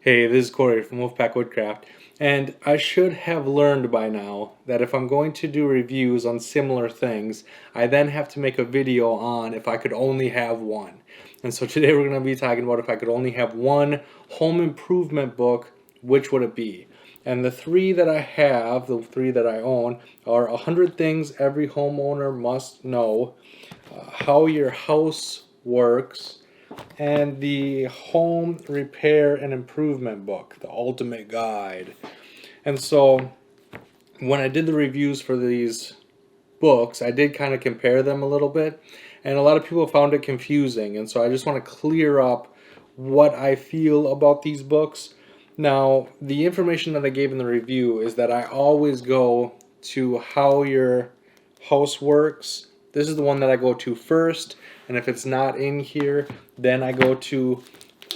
Hey, this is Corey from Wolfpack Woodcraft, and I should have learned by now that if I'm going to do reviews on similar things, I then have to make a video on if I could only have one. And so today we're going to be talking about if I could only have one home improvement book, which would it be? And the three that I have, the three that I own, are 100 Things Every Homeowner Must Know, How Your House Works, and the Home Repair and Improvement book, the Ultimate Guide. And so when I did the reviews for these books, I did kind of compare them a little bit, and a lot of people found it confusing, and so I just want to clear up what I feel about these books. Now, the information that I gave in the review is that I always go to How Your House Works. This is the one that I go to first, and if it's not in here, then I go to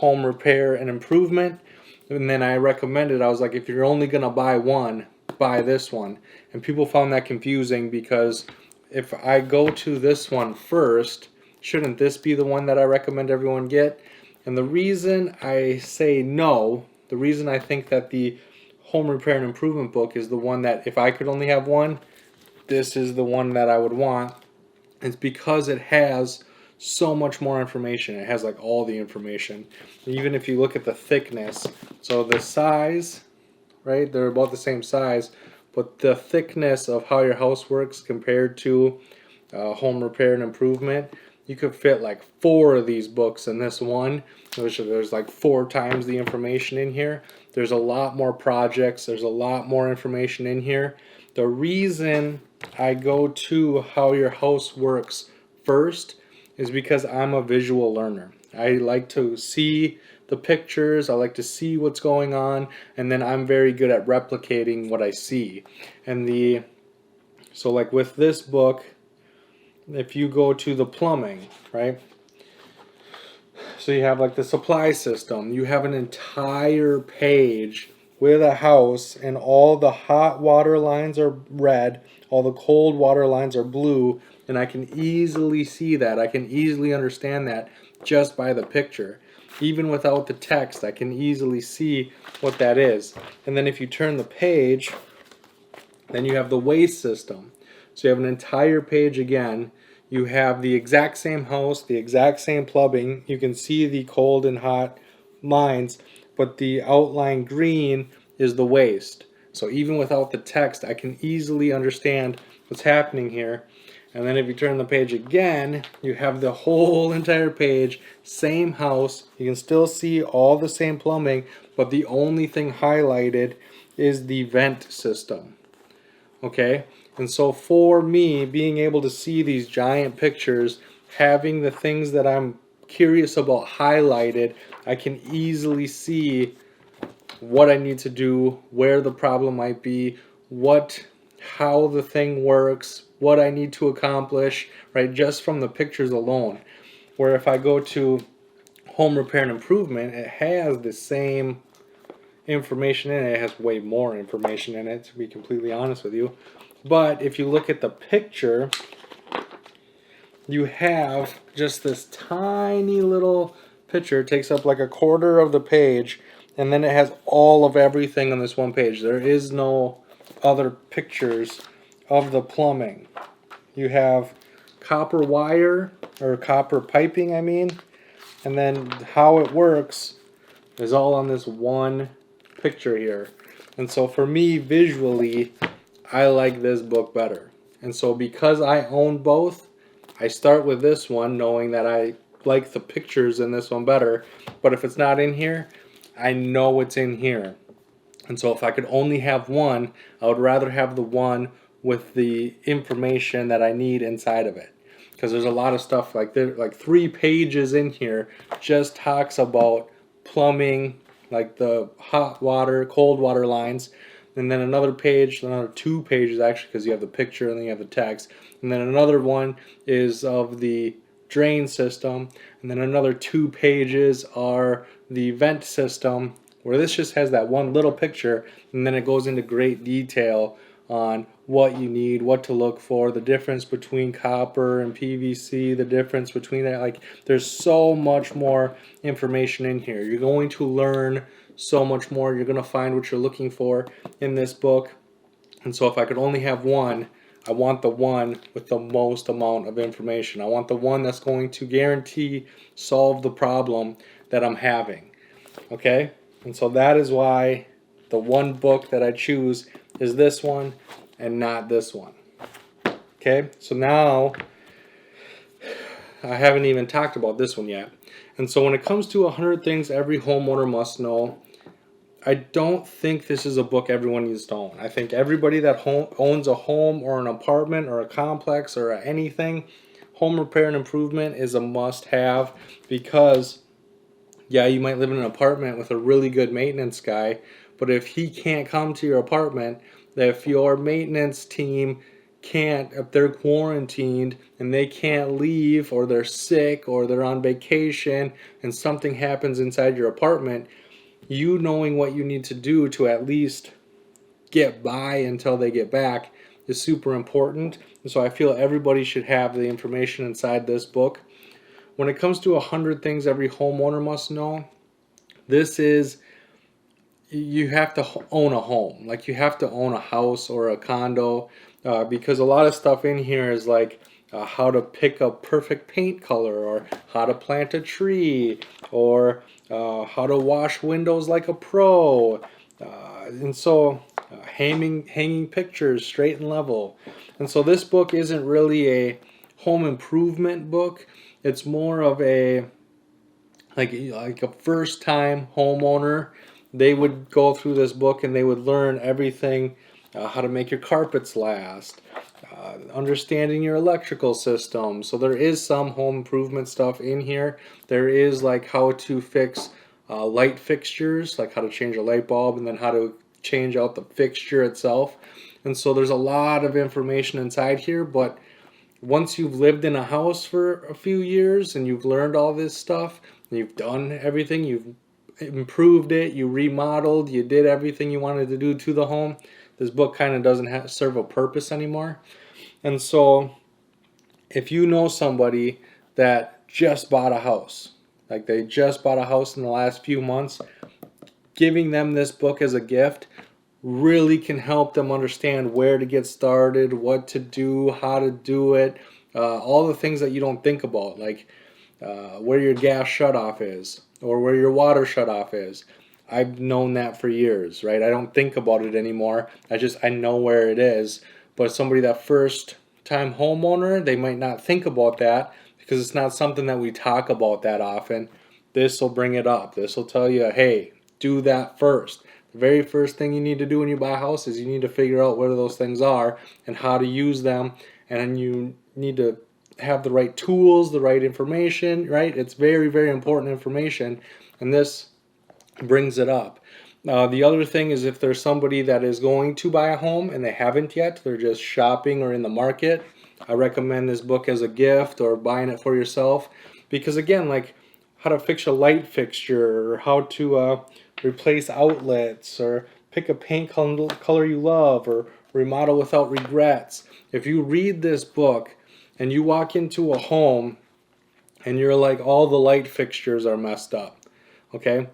Home Repair and Improvement, and then I recommended, I was like, if you're only gonna buy one, buy this one. And people found that confusing because if I go to this one first, shouldn't this be the one that I recommend everyone get? And the reason I say no, the reason I think that the Home Repair and Improvement book is the one that if I could only have one, this is the one that I would want. It's because it has so much more information. It has like all the information. Even if you look at the thickness, so the size, right, they're about the same size, but the thickness of How Your House Works compared to Home Repair and Improvement, you could fit like 4 of these books in this one, which there's like 4 times the information in here. There's a lot more projects, there's a lot more information in here. The reason I go to How Your House Works first is because I'm a visual learner. I like to see the pictures, I like to see what's going on, and then I'm very good at replicating what I see. And so like with this book, if you go to the plumbing, right? So you have like the supply system, you have an entire page with a house, and all the hot water lines are red, all the cold water lines are blue, and I can easily see that. I can easily understand that just by the picture. Even without the text, I can easily see what that is. And then if you turn the page, then you have the waste system. So you have an entire page again. You have the exact same house, the exact same plumbing. You can see the cold and hot lines, but the outline green is the waste. So even without the text, I can easily understand what's happening here. And then if you turn the page again, you have the whole entire page, same house. You can still see all the same plumbing, but the only thing highlighted is the vent system. Okay? And so for me, being able to see these giant pictures, having the things that I'm curious about highlighted, I can easily see what I need to do, where the problem might be, how the thing works, what I need to accomplish, right, just from the pictures alone. Where if I go to Home Repair and Improvement, it has the same information in it. It has way more information in it, to be completely honest with you. But if you look at the picture, you have just this tiny little picture. It takes up like a quarter of the page, and then it has all of everything on this one page. There is no other pictures of the plumbing. You have copper wire, or copper piping, I mean, and then how it works is all on this one picture here. And so for me, visually, I like this book better. And so because I own both, I start with this one knowing that I like the pictures in this one better. But if it's not in here, I know it's in here. And so if I could only have one, I would rather have the one with the information that I need inside of it. Because there's a lot of stuff, like 3 pages in here just talks about plumbing, like the hot water, cold water lines. And then another page, another 2 pages actually, because you have the picture and then you have the text. And then another one is of the drain system. And then another 2 pages are the vent system, where this just has that one little picture, and then it goes into great detail on what you need, what to look for, the difference between copper and PVC, the difference between that. Like, there's so much more information in here. You're going to learn so much more. You're going to find what you're looking for in this book. And so if I could only have one, I want the one with the most amount of information. I want the one that's going to guarantee solve the problem that I'm having. Okay? And so that is why the one book that I choose is this one and not this one. Okay? So now, I haven't even talked about this one yet. And so when it comes to 100 Things Every Homeowner Must Know, I don't think this is a book everyone needs to own. I think everybody that owns a home or an apartment or a complex or anything, home repair and improvement is a must-have, because, yeah, you might live in an apartment with a really good maintenance guy, but if he can't come to your apartment, if your maintenance team can't, if they're quarantined and they can't leave, or they're sick, or they're on vacation and something happens inside your apartment, you knowing what you need to do to at least get by until they get back is super important. And so I feel everybody should have the information inside this book. When it comes to 100 Things Every Homeowner Must Know, this is, you have to own a home. Like, you have to own a house or a condo, because a lot of stuff in here is like how to pick a perfect paint color, or how to plant a tree, or how to wash windows like a pro, and so hanging pictures straight and level. And so this book isn't really a home improvement book. It's more of a like a first time homeowner. They would go through this book and they would learn everything, how to make your carpets last, understanding your electrical system. So there is some home improvement stuff in here. There is like how to fix light fixtures, like how to change a light bulb, and then how to change out the fixture itself. And so there's a lot of information inside here, but once you've lived in a house for a few years and you've learned all this stuff, and you've done everything, you've improved it, you remodeled, you did everything you wanted to do to the home, this book kind of doesn't serve a purpose anymore. And so if you know somebody that just bought a house, like they just bought a house in the last few months, giving them this book as a gift really can help them understand where to get started, what to do, how to do it, all the things that you don't think about, like where your gas shutoff is or where your water shutoff is. I've known that for years, right? I don't think about it anymore. I know where it is. But somebody that first time homeowner, they might not think about that because it's not something that we talk about that often. This will bring it up. This will tell you, hey, do that first. The very first thing you need to do when you buy a house is you need to figure out where those things are and how to use them. And you need to have the right tools, the right information, right? It's very, very important information. And this brings it up. The other thing is, if there's somebody that is going to buy a home and they haven't yet, they're just shopping or in the market, I recommend this book as a gift or buying it for yourself. Because again, like how to fix a light fixture, or how to replace outlets, or pick a paint color you love, or remodel without regrets. If you read this book and you walk into a home and you're like, all the light fixtures are messed up, okay?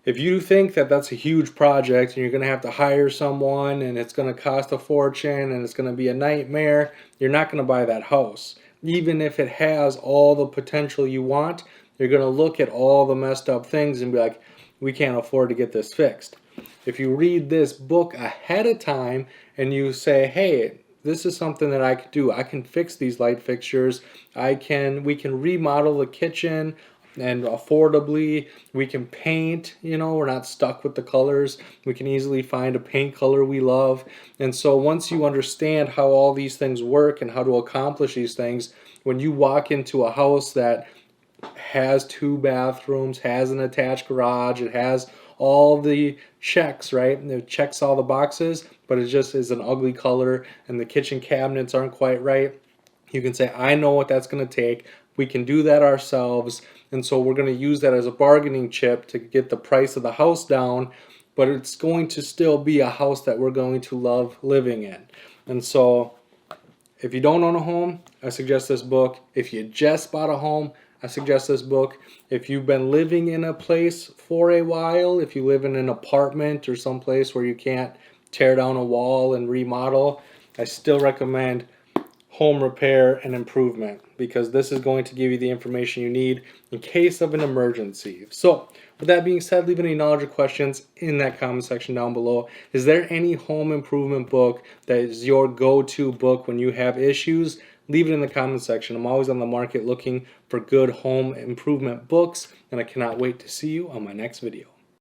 If you think that that's a huge project and you're going to have to hire someone and it's going to cost a fortune and it's going to be a nightmare, you're not going to buy that house. Even if it has all the potential you want, you're going to look at all the messed up things and be like, we can't afford to get this fixed. If you read this book ahead of time and you say, hey, this is something that I could do. I can fix these light fixtures. We can remodel the kitchen and affordably. We can paint, we're not stuck with the colors. We can easily find a paint color we love. And so once you understand how all these things work and how to accomplish these things, when you walk into a house that has 2 bathrooms, has an attached garage, it has all the checks, right? And it checks all the boxes, but it just is an ugly color and the kitchen cabinets aren't quite right. You can say, I know what that's going to take. We can do that ourselves. And so we're going to use that as a bargaining chip to get the price of the house down. but it's going to still be a house that we're going to love living in. And so if you don't own a home, I suggest this book. If you just bought a home, I suggest this book. If you've been living in a place for a while, if you live in an apartment or someplace where you can't tear down a wall and remodel, I still recommend Home Repair and Improvement, because this is going to give you the information you need in case of an emergency. So with that being said, leave any knowledge or questions in that comment section down below. Is there any home improvement book that is your go-to book when you have issues? Leave it in the comment section. I'm always on the market looking for good home improvement books, and I cannot wait to see you on my next video.